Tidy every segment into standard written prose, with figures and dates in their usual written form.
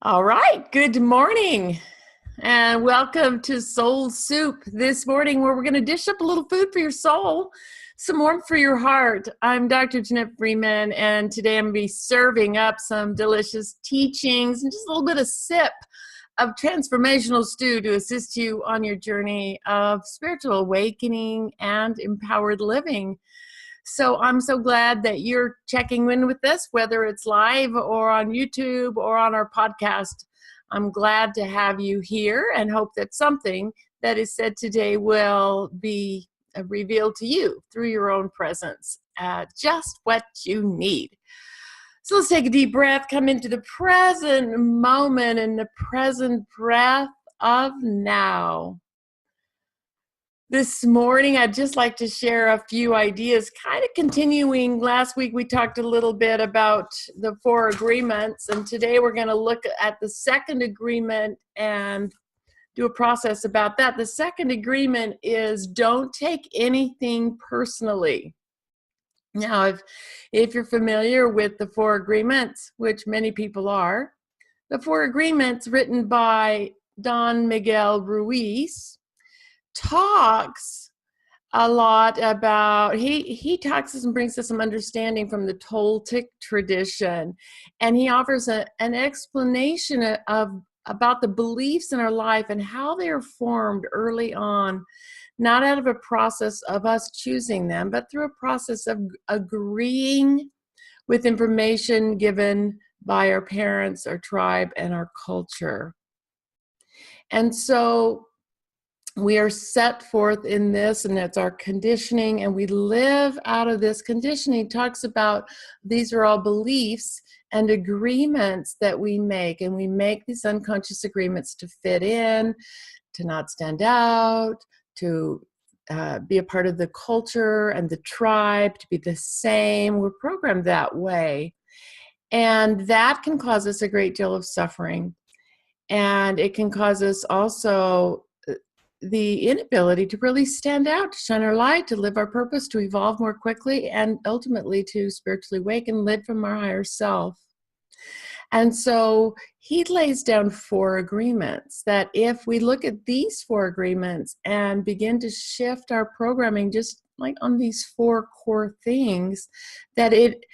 All right, good morning and welcome to Soul Soup this morning, where we're going to dish up a little food for your soul, some warmth for your heart. I'm Dr. Janette Freeman, and today I'm going to be serving up some delicious teachings and just a little bit of sip of transformational stew to assist you on your journey of spiritual awakening and empowered living. So I'm so glad that you're checking in with us, whether it's live or on YouTube or on our podcast. I'm glad to have you here and hope that something that is said today will be revealed to you through your own presence, just what you need. So let's take a deep breath, come into the present moment and the present breath of now. This morning, I'd just like to share a few ideas, kind of continuing. Last week, we talked a little bit about the 4 agreements, and today we're going to look at the second agreement and do a process about that. The second agreement is don't take anything personally. Now, if you're familiar with the 4 agreements, which many people are, the 4 agreements written by Don Miguel Ruiz talks a lot about, he talks and brings us some understanding from the Toltec tradition, and he offers an explanation about the beliefs in our life and how they are formed early on, not out of a process of us choosing them, but through a process of agreeing with information given by our parents, our tribe, and our culture. And so we are set forth in this, and it's our conditioning, and we live out of this conditioning. It talks about these are all beliefs and agreements that we make, and we make these unconscious agreements to fit in, to not stand out, to be a part of the culture and the tribe, to be the same. We're programmed that way, and that can cause us a great deal of suffering, and it can cause us also the inability to really stand out, to shine our light, to live our purpose, to evolve more quickly, and ultimately to spiritually wake and live from our higher self. And so he lays down 4 agreements that if we look at these 4 agreements and begin to shift our programming just like on these 4 core things, that it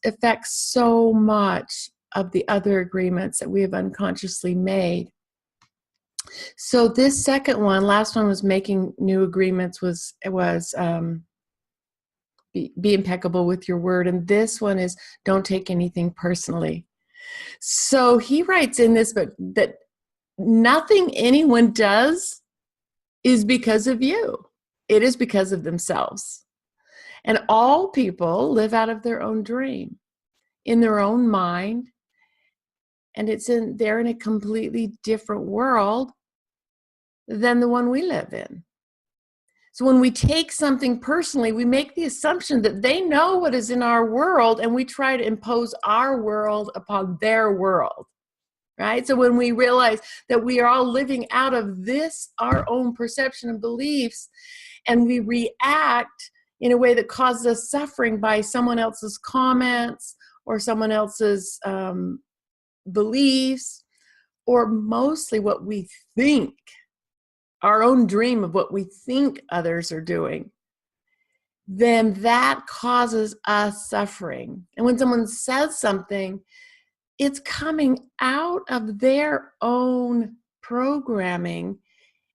affects so much of the other agreements that we have unconsciously made. So this second one, last one was making new agreements, be impeccable with your word. And this one is don't take anything personally. So he writes in this book that nothing anyone does is because of you. It is because of themselves. And all people live out of their own dream, in their own mind. And they're in a completely different world than the one we live in. So when we take something personally, we make the assumption that they know what is in our world, and we try to impose our world upon their world, right? So when we realize that we are all living out of this, our own perception and beliefs, and we react in a way that causes us suffering by someone else's comments or someone else's beliefs, or mostly what we think, our own dream of what we think others are doing, then that causes us suffering. And when someone says something, it's coming out of their own programming.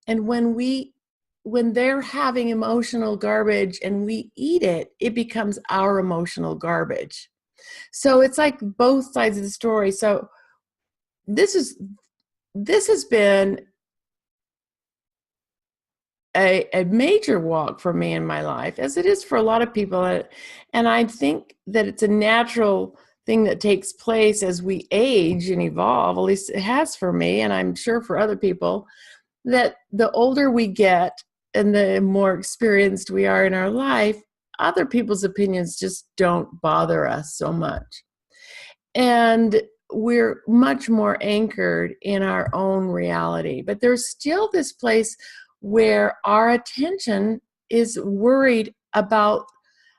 And when they're having emotional garbage and we eat it, it becomes our emotional garbage. So it's like both sides of the story. So this has been a major walk for me in my life, as it is for a lot of people. And I think that it's a natural thing that takes place as we age and evolve. At least it has for me, and I'm sure for other people, that the older we get and the more experienced we are in our life, other people's opinions just don't bother us so much. And we're much more anchored in our own reality. But there's still this place where our attention is worried about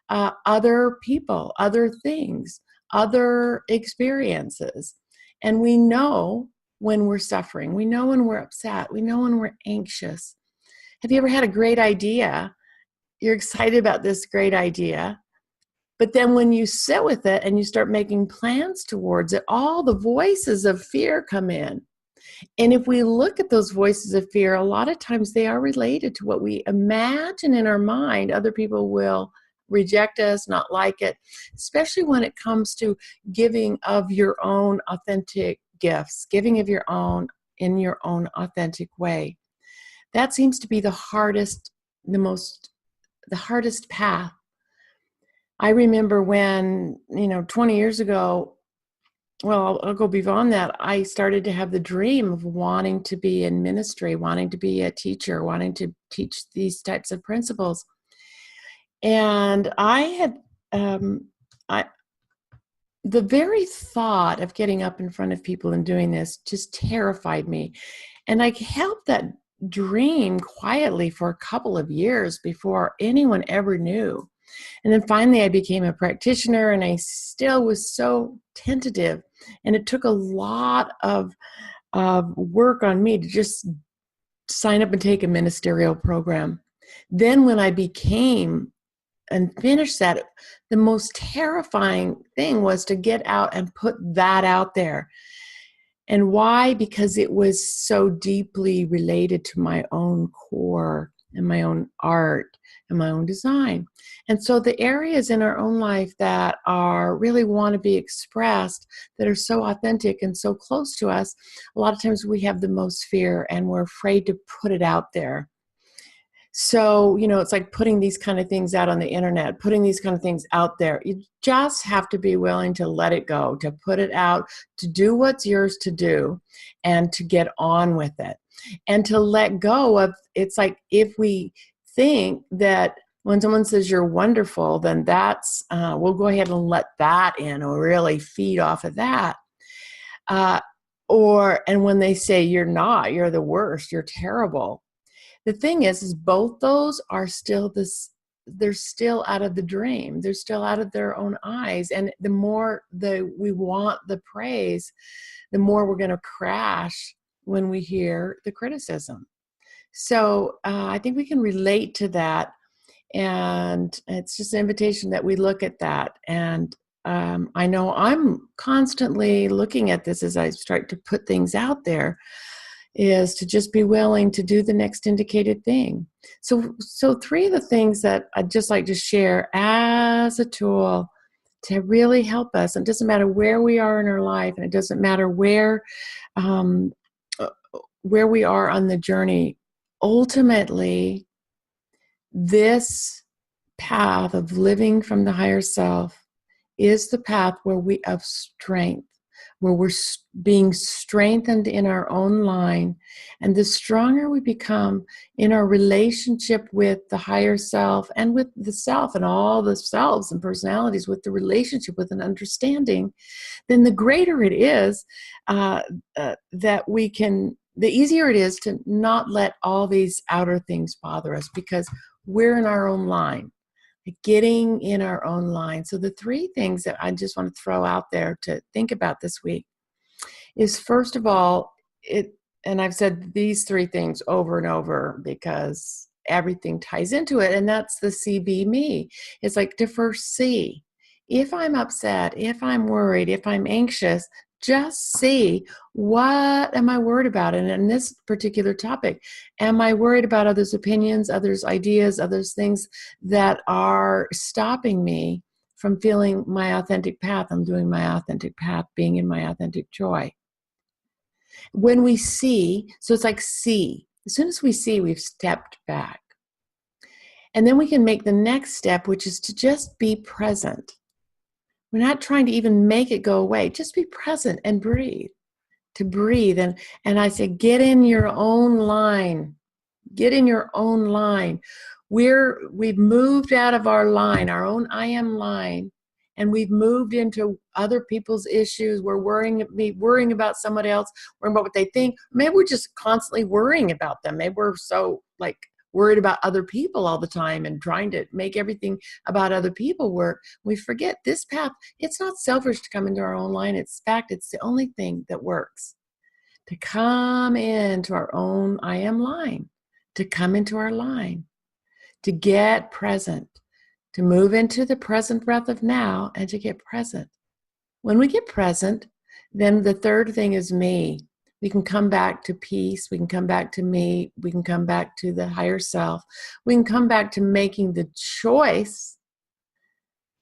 other people, other things, other experiences. And we know when we're suffering. We know when we're upset. We know when we're anxious. Have you ever had a great idea? You're excited about this great idea. But then when you sit with it and you start making plans towards it, all the voices of fear come in. And if we look at those voices of fear, a lot of times they are related to what we imagine in our mind. Other people will reject us, not like it, especially when it comes to giving of your own authentic gifts, giving of your own in your own authentic way. That seems to be the hardest path. I remember when, 20 years ago, well, I'll go beyond that. I started to have the dream of wanting to be in ministry, wanting to be a teacher, wanting to teach these types of principles. And the very thought of getting up in front of people and doing this just terrified me. And I held that dream quietly for a couple of years before anyone ever knew. And then finally I became a practitioner, and I still was so tentative. And it took a lot of work on me to just sign up and take a ministerial program. Then when I became and finished that, the most terrifying thing was to get out and put that out there. And why? Because it was so deeply related to my own core and my own art and my own design. And so the areas in our own life that are really want to be expressed, that are so authentic and so close to us, a lot of times we have the most fear and we're afraid to put it out there. So, it's like putting these kind of things out on the internet, putting these kind of things out there. You just have to be willing to let it go, to put it out, to do what's yours to do, and to get on with it. And to let go of, it's like if we think that when someone says you're wonderful, then that's, we'll go ahead and let that in or really feed off of that. And when they say you're not, you're the worst, you're terrible. The thing is both those are still they're still out of the dream. They're still out of their own eyes. And the more we want the praise, the more we're going to crash when we hear the criticism. So I think we can relate to that. And it's just an invitation that we look at that. And I know I'm constantly looking at this as I start to put things out there, is to just be willing to do the next indicated thing. So 3 of the things that I'd just like to share as a tool to really help us. And it doesn't matter where we are in our life, and it doesn't matter where we are on the journey. Ultimately, this path of living from the higher self is the path where we have strength, where we're being strengthened in our own line. And the stronger we become in our relationship with the higher self and with the self and all the selves and personalities, with the relationship, with an understanding, then the greater it is that we can, the easier it is to not let all these outer things bother us, because we're in our own line. Getting in our own line. So the 3 things that I just want to throw out there to think about this week is, first of all, and I've said these 3 things over and over because everything ties into it, and that's the CB me. It's like to first see. If I'm upset, if I'm worried, if I'm anxious, just see, what am I worried about? And in this particular topic, am I worried about others' opinions, others' ideas, others' things that are stopping me from feeling my authentic path? I'm doing my authentic path, being in my authentic joy. When we see, so it's like see. As soon as we see, we've stepped back. And then we can make the next step, which is to just be present. We're not trying to even make it go away. Just be present and breathe. To breathe. And I say, get in your own line. Get in your own line. We've moved out of our line, our own I am line, and we've moved into other people's issues. We're worrying about somebody else, worrying about what they think. Maybe we're just constantly worrying about them. Maybe we're so worried about other people all the time and trying to make everything about other people work, we forget this path. It's not selfish to come into our own line. It's fact, it's the only thing that works. To come into our own I am line, to come into our line, to get present, to move into the present breath of now and to get present. When we get present, then the third thing is me. We can come back to peace. We can come back to me. We can come back to the higher self. We can come back to making the choice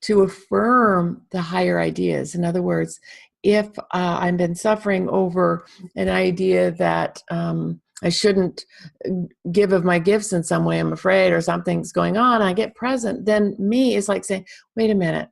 to affirm the higher ideas. In other words, if I've been suffering over an idea that I shouldn't give of my gifts in some way, I'm afraid, or something's going on, I get present, then me is like saying, wait a minute,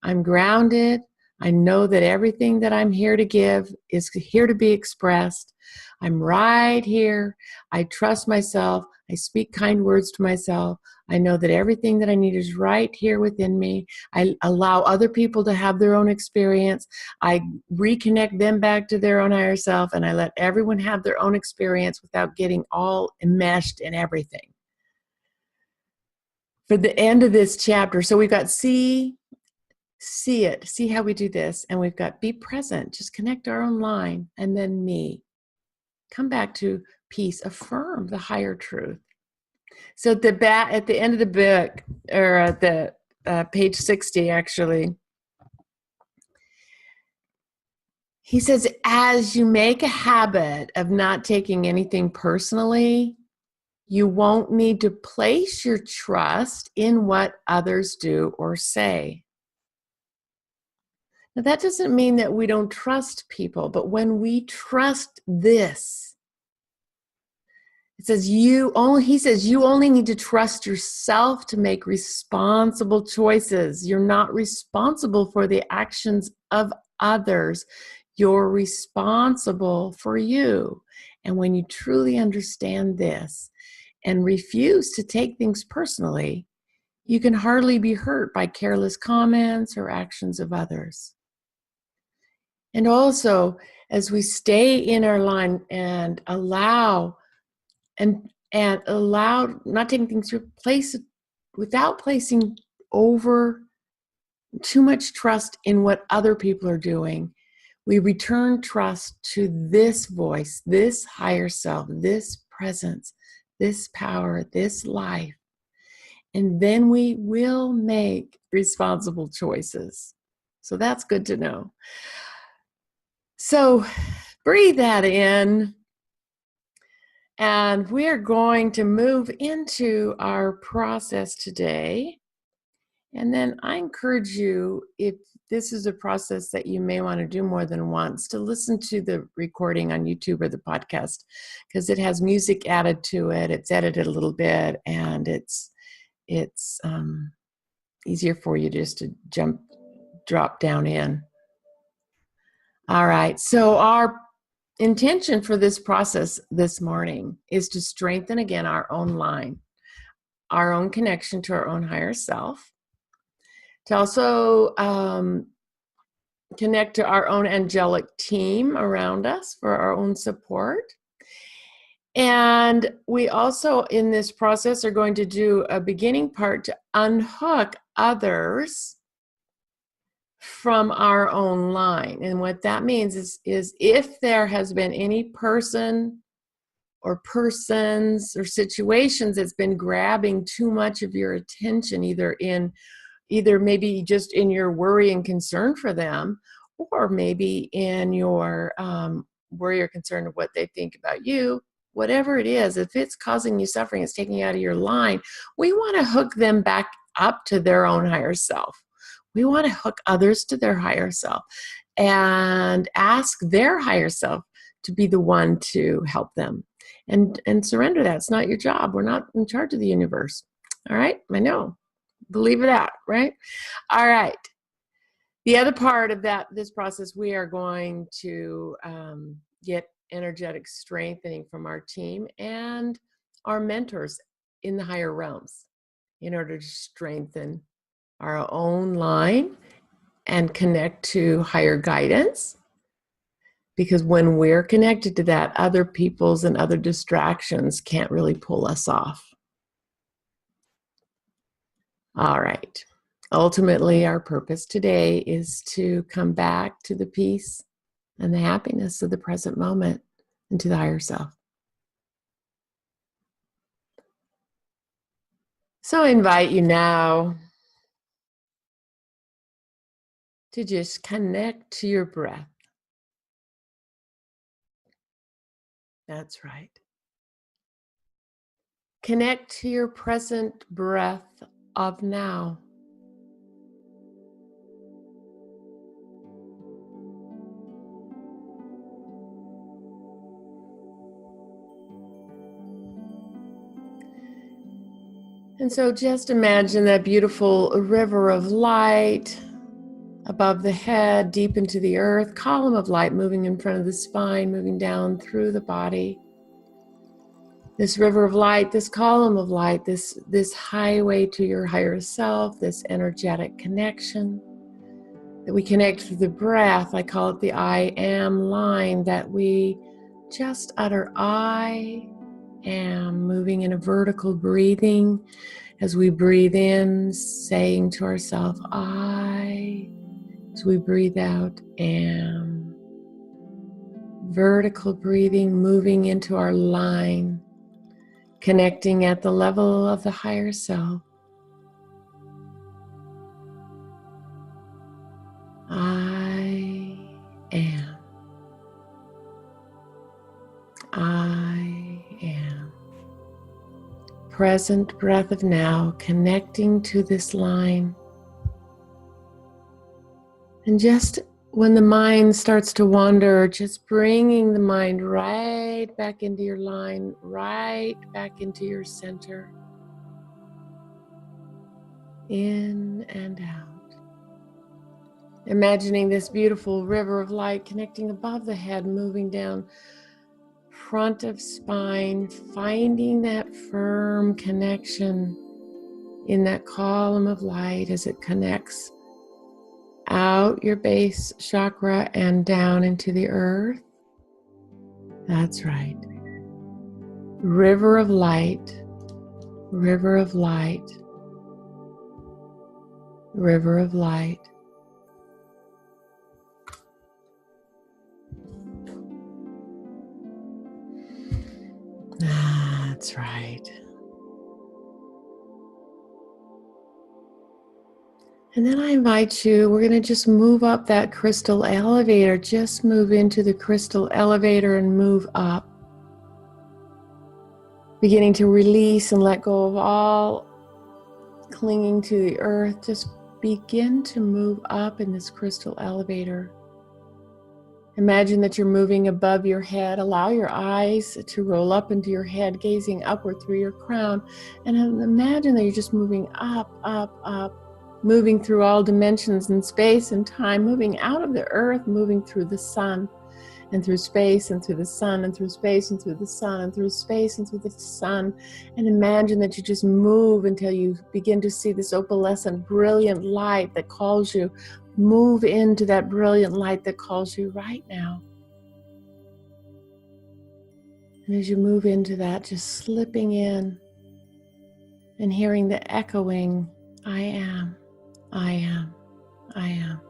I'm grounded. I know that everything that I'm here to give is here to be expressed. I'm right here. I trust myself. I speak kind words to myself. I know that everything that I need is right here within me. I allow other people to have their own experience. I reconnect them back to their own higher self, and I let everyone have their own experience without getting all enmeshed in everything. For the end of this chapter, so we've got see it, see how we do this, and we've got be present, just connect our own line, and then me. Come back to peace, affirm the higher truth. So at the end of the book, or at the page 60, actually, he says, as you make a habit of not taking anything personally, you won't need to place your trust in what others do or say. Now, that doesn't mean that we don't trust people, but when we trust this, it says you only need to trust yourself to make responsible choices. You're not responsible for the actions of others. You're responsible for you. And when you truly understand this and refuse to take things personally, you can hardly be hurt by careless comments or actions of others. And also, as we stay in our line and allow not taking things to place without placing over too much trust in what other people are doing, we return trust to this voice, this higher self, this presence, this power, this life. And then we will make responsible choices. So that's good to know. So breathe that in, and we're going to move into our process today. And then I encourage you, if this is a process that you may want to do more than once, to listen to the recording on YouTube or the podcast, because it has music added to it. It's edited a little bit, and it's easier for you just to drop down in. All right, so our intention for this process this morning is to strengthen again our own line, our own connection to our own higher self, to also connect to our own angelic team around us for our own support. And we also, in this process, are going to do a beginning part to unhook others from our own line. And what that means is if there has been any person or persons or situations that's been grabbing too much of your attention, either maybe just in your worry and concern for them, or maybe in your worry or concern of what they think about you, whatever it is, if it's causing you suffering, it's taking you out of your line, we want to hook them back up to their own higher self. We want to hook others to their higher self and ask their higher self to be the one to help them, and surrender that. It's not your job. We're not in charge of the universe. All right? I know. Believe it out, right? All right. The other part of this process, we are going to get energetic strengthening from our team and our mentors in the higher realms in order to strengthen our own line and connect to higher guidance. Because when we're connected to that, other people's and other distractions can't really pull us off. All right. Ultimately, our purpose today is to come back to the peace and the happiness of the present moment and to the higher self. So I invite you now to just connect to your breath. That's right. Connect to your present breath of now. And so just imagine that beautiful river of light above the head, deep into the earth, column of light moving in front of the spine, moving down through the body. This river of light, this column of light, this highway to your higher self, this energetic connection that we connect through the breath. I call it the I am line, that we just utter I am, moving in a vertical breathing as we breathe in, saying to ourselves, I, as we breathe out, am. Vertical breathing, moving into our line, connecting at the level of the higher self. I am. I am. Present breath of now, connecting to this line. And just when the mind starts to wander, just bringing the mind right back into your line, right back into your center. In and out. Imagining this beautiful river of light connecting above the head, moving down front of spine, finding that firm connection in that column of light as it connects out your base chakra and down into the earth. That's right. River of light, river of light, river of light. That's right. And then I invite you, we're going to just move up that crystal elevator. Just move into the crystal elevator and move up. Beginning to release and let go of all clinging to the earth. Just begin to move up in this crystal elevator. Imagine that you're moving above your head. Allow your eyes to roll up into your head, gazing upward through your crown. And imagine that you're just moving up, up, up. Moving through all dimensions in space and time, moving out of the earth, moving through the sun and through space and through the sun and through space and through the sun and through space and through the sun. And imagine that you just move until you begin to see this opalescent, brilliant light that calls you. Move into that brilliant light that calls you right now. And as you move into that, just slipping in and hearing the echoing, I am. I am, I am.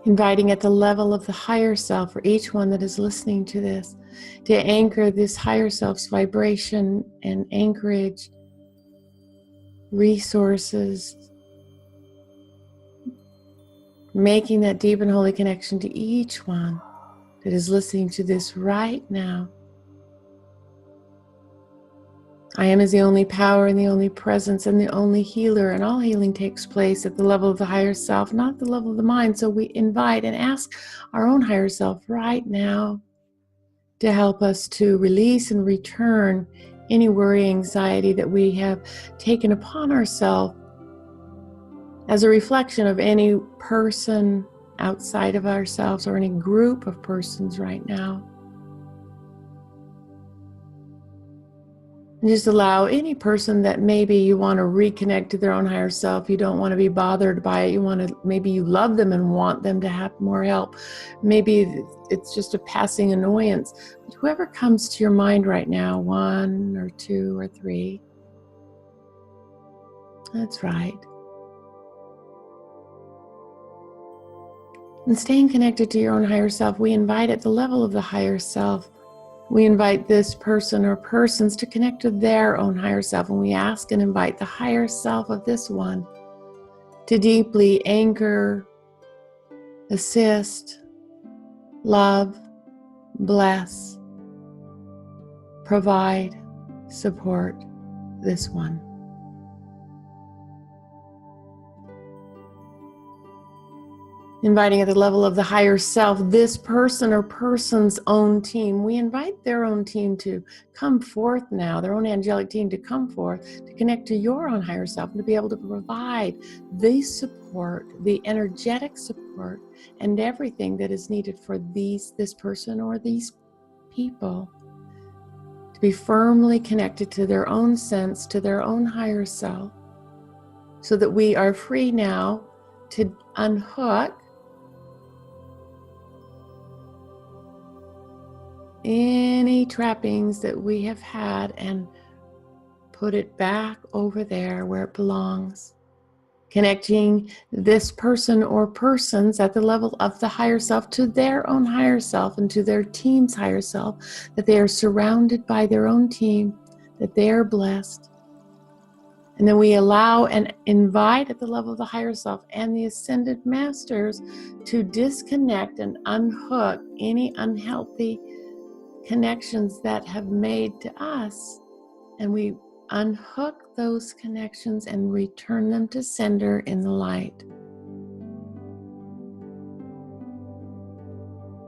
Inviting at the level of the higher self for each one that is listening to this, to anchor this higher self's vibration and anchorage, resources, making that deep and holy connection to each one that is listening to this right now. I am is the only power and the only presence and the only healer, and all healing takes place at the level of the higher self, not the level of the mind. So we invite and ask our own higher self right now to help us to release and return any worry, anxiety that we have taken upon ourselves as a reflection of any person outside of ourselves or any group of persons right now. And just allow any person that maybe you want to reconnect to their own higher self. You don't want to be bothered by it. Maybe you love them and want them to have more help. Maybe it's just a passing annoyance. But whoever comes to your mind right now, one or two or three, That's right. And staying connected to your own higher self, we invite at the level of the higher self, we invite this person or persons to connect to their own higher self. And we ask and invite the higher self of this one to deeply anchor, assist, love, bless, provide, support this one. Inviting at the level of the higher self, this person or person's own team. We invite their own team to come forth now, their own angelic team to come forth, to connect to your own higher self, and to be able to provide the support, the energetic support, and everything that is needed for this person or these people to be firmly connected to their own sense, to their own higher self, so that we are free now to unhook any trappings that we have had and put it back over there where it belongs. Connecting this person or persons at the level of the higher self to their own higher self and to their team's higher self, that they are surrounded by their own team, that they are blessed. And then we allow and invite at the level of the higher self and the ascended masters to disconnect and unhook any unhealthy connections that have made to us, and we unhook those connections and return them to sender in the light.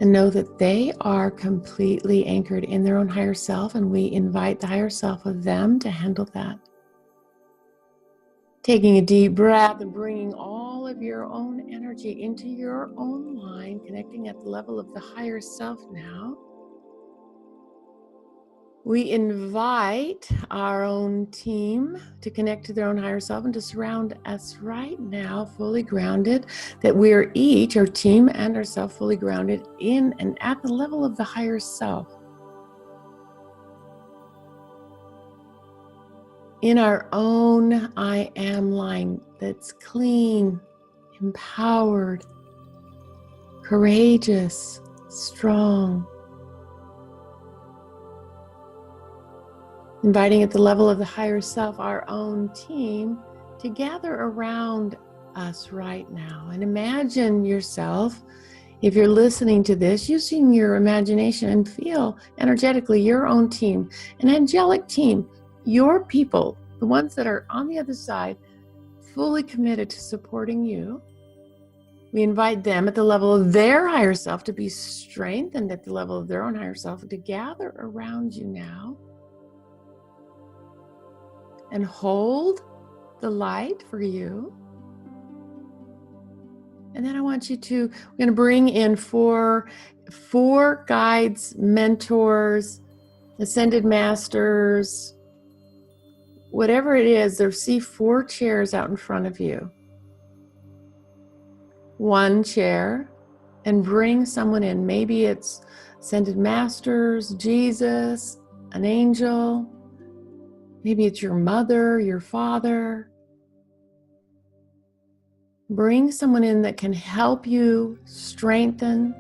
And know that they are completely anchored in their own higher self, and we invite the higher self of them to handle that. Taking a deep breath and bringing all of your own energy into your own line, connecting at the level of the higher self now. We invite our own team to connect to their own higher self and to surround us right now, fully grounded, that we are each, our team and ourselves, fully grounded in and at the level of the higher self. In our own I am line that's clean, empowered, courageous, strong. Inviting at the level of the higher self, our own team, to gather around us right now. And imagine yourself, if you're listening to this, using your imagination and feel energetically your own team, an angelic team, your people, the ones that are on the other side, fully committed to supporting you. We invite them at the level of their higher self to be strengthened at the level of their own higher self, to gather around you now. And hold the light for you. And then I want you to, we're going to bring in four guides, mentors, ascended masters, whatever it is. There, see 4 chairs out in front of you. 1 chair, and bring someone in. Maybe it's ascended masters, Jesus, an angel. Maybe it's your mother, your father. Bring someone in that can help you strengthen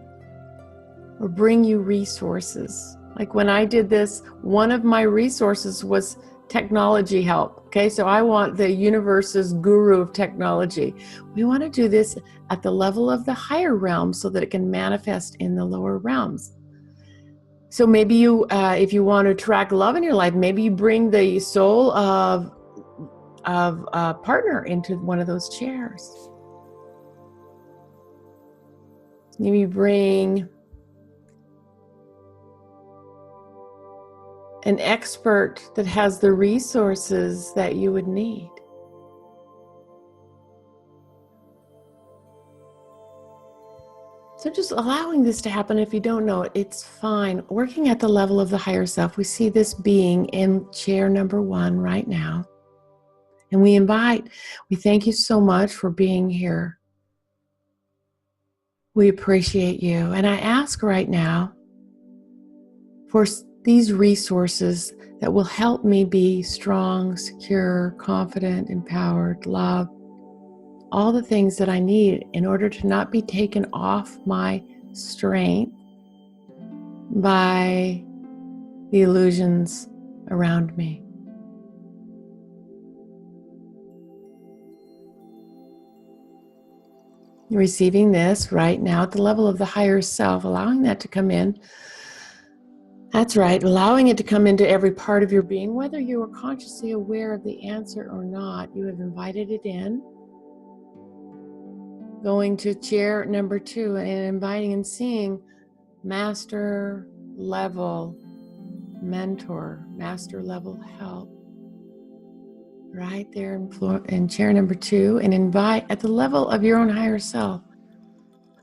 or bring you resources. Like when I did this, one of my resources was technology help. Okay, so I want the universe's guru of technology. We want to do this at the level of the higher realms so that it can manifest in the lower realms. So maybe you, if you want to attract love in your life, maybe you bring the soul of a partner into one of those chairs. Maybe you bring an expert that has the resources that you would need. So just allowing this to happen. If you don't know it, it's fine. Working at the level of the higher self, we see this being in chair number 1 right now. And we thank you so much for being here. We appreciate you. And I ask right now for these resources that will help me be strong, secure, confident, empowered, loved, all the things that I need in order to not be taken off my strength by the illusions around me. Receiving this right now at the level of the higher self, allowing that to come in. That's right, allowing it to come into every part of your being, whether you are consciously aware of the answer or not. You have invited it in. Going to chair number 2 and inviting and seeing master level mentor, master level help. Right there in chair number 2, and invite at the level of your own higher self.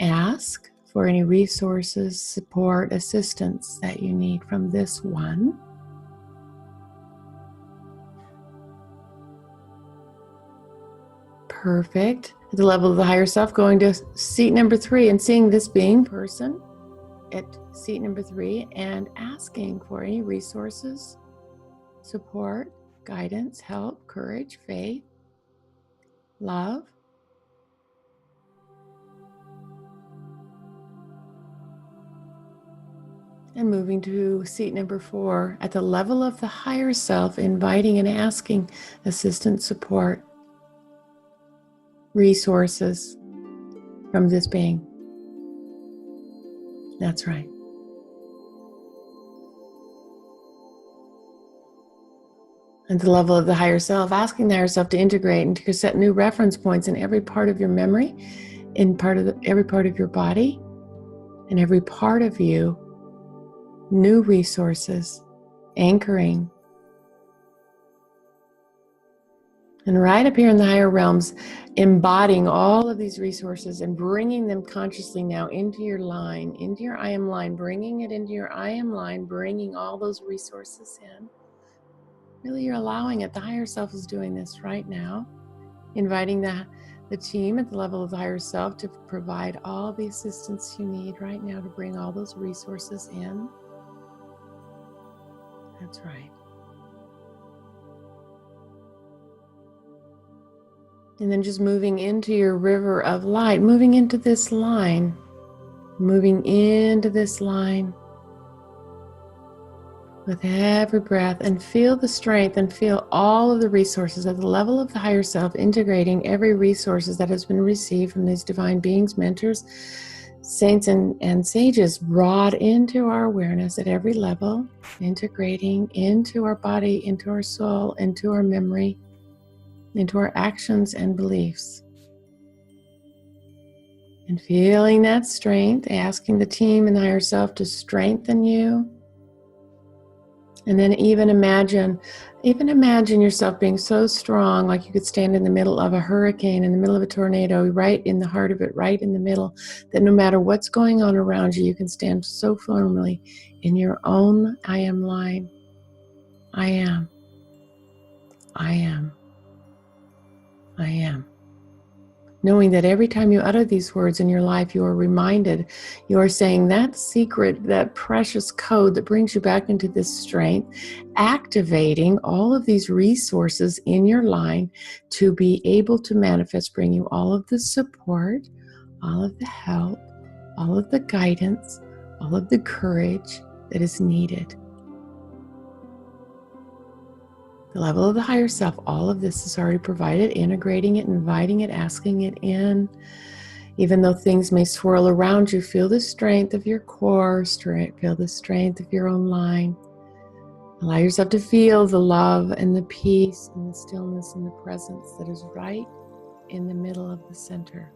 Ask for any resources, support, assistance that you need from this one. Perfect. At the level of the higher self, going to seat number 3 and seeing this being person at seat number 3 and asking for any resources, support, guidance, help, courage, faith, love. And moving to seat number 4, at the level of the higher self, inviting and asking assistance, support, resources from this being. That's right. At the level of the higher self, asking the higher self to integrate and to set new reference points in every part of your memory, in every part of your body, and every part of you. New resources, anchoring. And right up here in the higher realms, embodying all of these resources and bringing them consciously now into your line, into your I am line, bringing it into your I am line, bringing all those resources in. Really, you're allowing it. The higher self is doing this right now, inviting the team at the level of the higher self to provide all the assistance you need right now to bring all those resources in. That's right. And then just moving into your river of light, moving into this line, moving into this line with every breath, and feel the strength and feel all of the resources at the level of the higher self, integrating every resources that has been received from these divine beings, mentors, saints, and sages brought into our awareness at every level, integrating into our body, into our soul, into our memory, into our actions and beliefs. And feeling that strength, asking the team and the higher self to strengthen you. And then even imagine yourself being so strong, like you could stand in the middle of a hurricane, in the middle of a tornado, right in the heart of it, right in the middle, that no matter what's going on around you, you can stand so firmly in your own I am line. I am. I am. I am. Knowing that every time you utter these words in your life, you are reminded, you are saying that secret, that precious code that brings you back into this strength, activating all of these resources in your line to be able to manifest, bring you all of the support, all of the help, all of the guidance, all of the courage that is needed. The level of the higher self, all of this is already provided, integrating it, inviting it, asking it in. Even though things may swirl around you, feel the strength of your core, feel the strength of your own line. Allow yourself to feel the love and the peace and the stillness and the presence that is right in the middle of the center.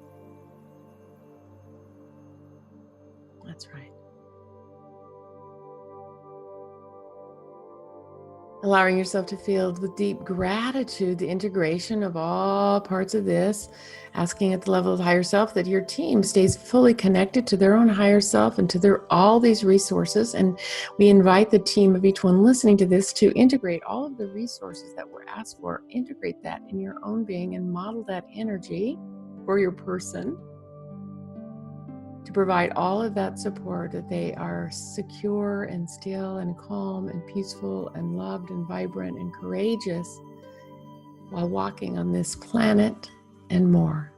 That's right. Allowing yourself to feel with deep gratitude the integration of all parts of this, asking at the level of the higher self that your team stays fully connected to their own higher self and to all these resources. And we invite the team of each one listening to this to integrate all of the resources that were asked for, integrate that in your own being and model that energy for your person to provide all of that support, that they are secure and still and calm and peaceful and loved and vibrant and courageous while walking on this planet and more.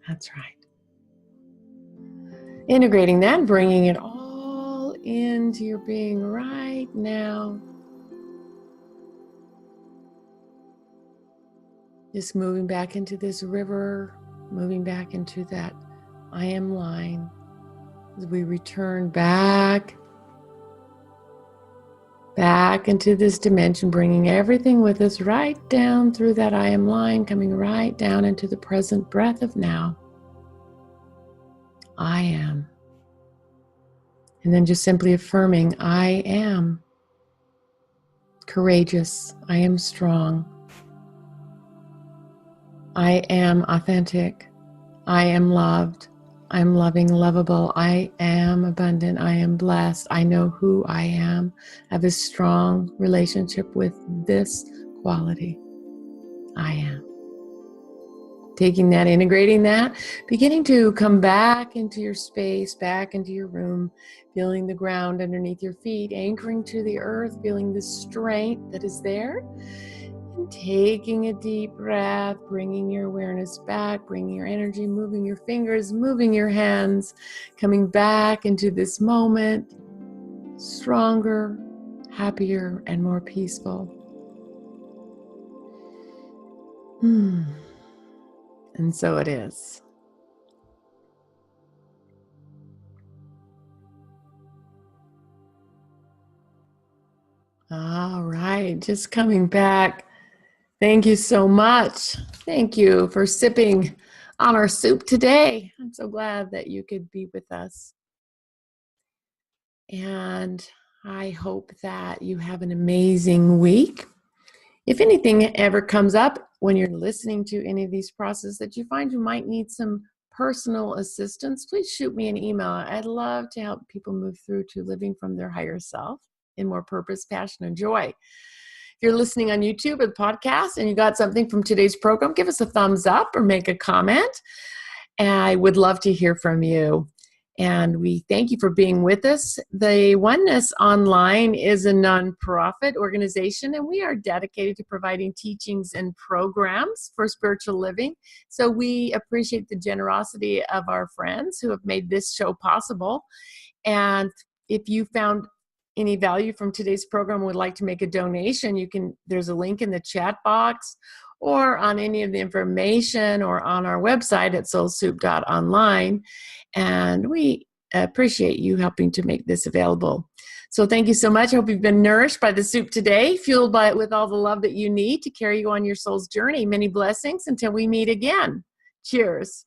That's right. Integrating that, bringing it all into your being right now. Just moving back into this river, moving back into that I am line. As we return back into this dimension, bringing everything with us right down through that I am line, coming right down into the present breath of now. I am. And then just simply affirming, I am courageous. I am strong. I am authentic. I am loved. I'm loving, lovable. I am abundant. I am blessed. I know who I am. I have a strong relationship with this quality. I am. Taking that, integrating that, beginning to come back into your space, back into your room, feeling the ground underneath your feet, anchoring to the earth, feeling the strength that is there. And taking a deep breath, bringing your awareness back, bringing your energy, moving your fingers, moving your hands, coming back into this moment, stronger, happier, and more peaceful. And so it is. All right, just coming back. Thank you so much. Thank you for sipping on our soup today. I'm so glad that you could be with us. And I hope that you have an amazing week. If anything ever comes up when you're listening to any of these processes that you find you might need some personal assistance, please shoot me an email. I'd love to help people move through to living from their higher self in more purpose, passion, and joy. If you're listening on YouTube or the podcast and you got something from today's program, give us a thumbs up or make a comment. And I would love to hear from you. And we thank you for being with us. The Oneness Online is a nonprofit organization, and we are dedicated to providing teachings and programs for spiritual living. So we appreciate the generosity of our friends who have made this show possible. And if you found any value from today's program and would like to make a donation, there's a link in the chat box or on any of the information or on our website at soulsoup.online. And we appreciate you helping to make this available. So thank you so much. I hope you've been nourished by the soup today, fueled by it with all the love that you need to carry you on your soul's journey. Many blessings until we meet again. Cheers.